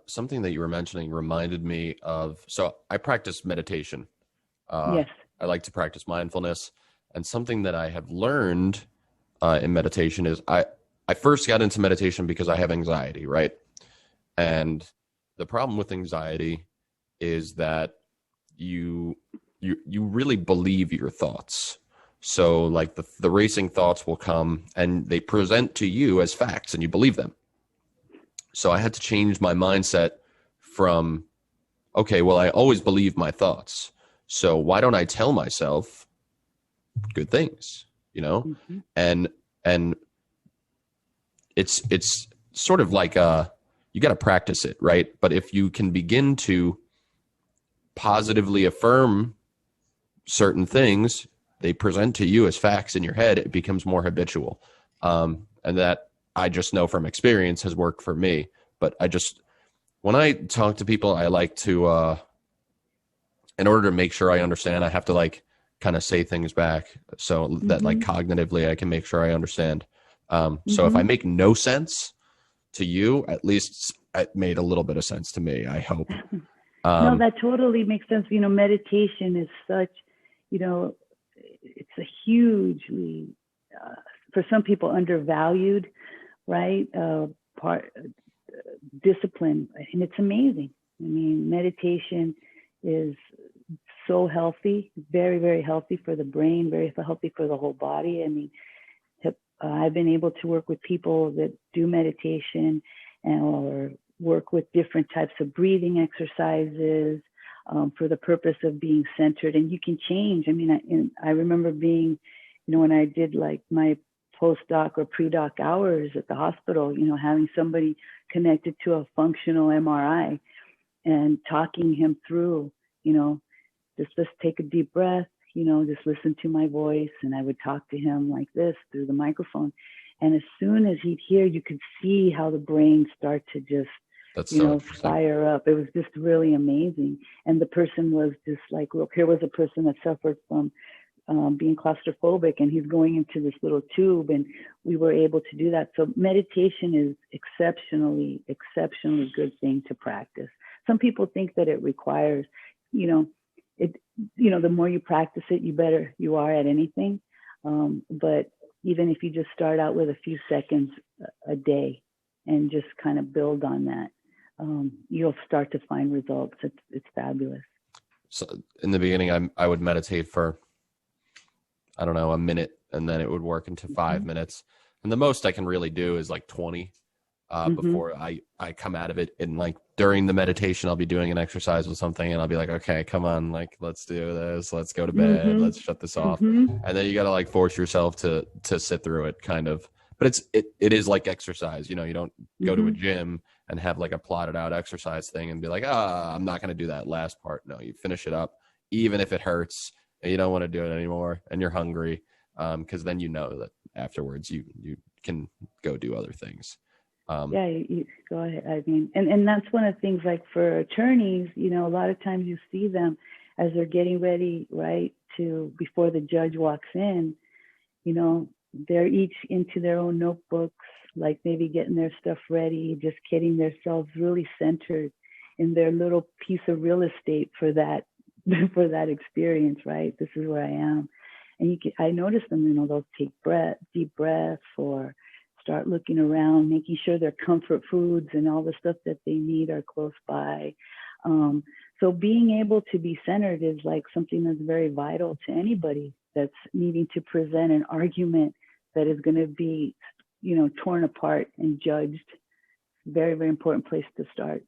Something that you were mentioning reminded me of, so I practice meditation. Uh, Yes. I like to practice mindfulness. And something that I have learned in meditation is I first got into meditation because I have anxiety, right? And the problem with anxiety is that you you really believe your thoughts. So like the racing thoughts will come and they present to you as facts and you believe them. So I had to change my mindset from, okay, well, I always believe my thoughts. So why don't I tell myself good things, you know? Hmm. And and it's sort of like you got to practice it, right? But if you can begin to positively affirm certain things, they present to you as facts in your head, it becomes more habitual. And that I just know from experience has worked for me. But when I talk to people, I like to, in order to make sure I understand, I have to like kind of say things back so that like Hmm. cognitively I can make sure I understand. So if I Hmm. make no sense to you, at least it made a little bit of sense to me, I hope. No, Um, that totally makes sense. Meditation is such, you know, it's a hugely, uh, for some people, undervalued, right? Part discipline, and it's amazing. I mean, meditation is so healthy, very, very healthy for the brain, very healthy for the whole body. I mean, I've been able to work with people that do meditation or work with different types of breathing exercises for the purpose of being centered. And you can change. I mean, I remember being, when I did like my postdoc or pre-doc hours at the hospital, having somebody connected to a functional MRI and talking him through, you know, just let's take a deep breath, just listen to my voice. And I would talk to him like this through the microphone. And as soon as he'd hear, you could see how the brain start to just, that's so interesting. fire up. It was just really amazing. And the person was just like, look, here was a person that suffered from being claustrophobic, and he's going into this little tube, and we were able to do that. So meditation is exceptionally good thing to practice. Some people think that it requires, you know, it, the more you practice it, you better you are at anything. But even if you just start out with a few seconds a day and just kind of build on that, you'll start to find results. It's fabulous. So in the beginning, I would meditate for, I don't know, a minute, and then it would work into Mm-hmm. 5 minutes. And the most I can really do is like 20 Mm-hmm. before I come out of it. And like during the meditation, I'll be doing an exercise with something and I'll be like, okay, come on, like, let's do this. Let's go to bed. Mm-hmm. Let's shut this off. Mm-hmm. And then you got to like force yourself to sit through it kind of. But it is like exercise. You don't go to a Mm-hmm. gym and have like a plotted out exercise thing and be like, I'm not going to do that last part. No, you finish it up, even if it hurts and you don't want to do it anymore and you're hungry. Because then you know that afterwards you can go do other things. Yeah, you go ahead. I mean, and that's one of the things, like for attorneys, a lot of times you see them as they're getting ready, right, to before the judge walks in, you know, they're each into their own notebooks, like maybe getting their stuff ready, just getting themselves really centered in their little piece of real estate for that for that experience, right? This is where I am. And I notice them, they'll take deep breaths, or start looking around, making sure their comfort foods and all the stuff that they need are close by. Um, so being able to be centered is like something that's very vital to anybody that's needing to present an argument that is going to be, torn apart and judged. Very, very important place to start.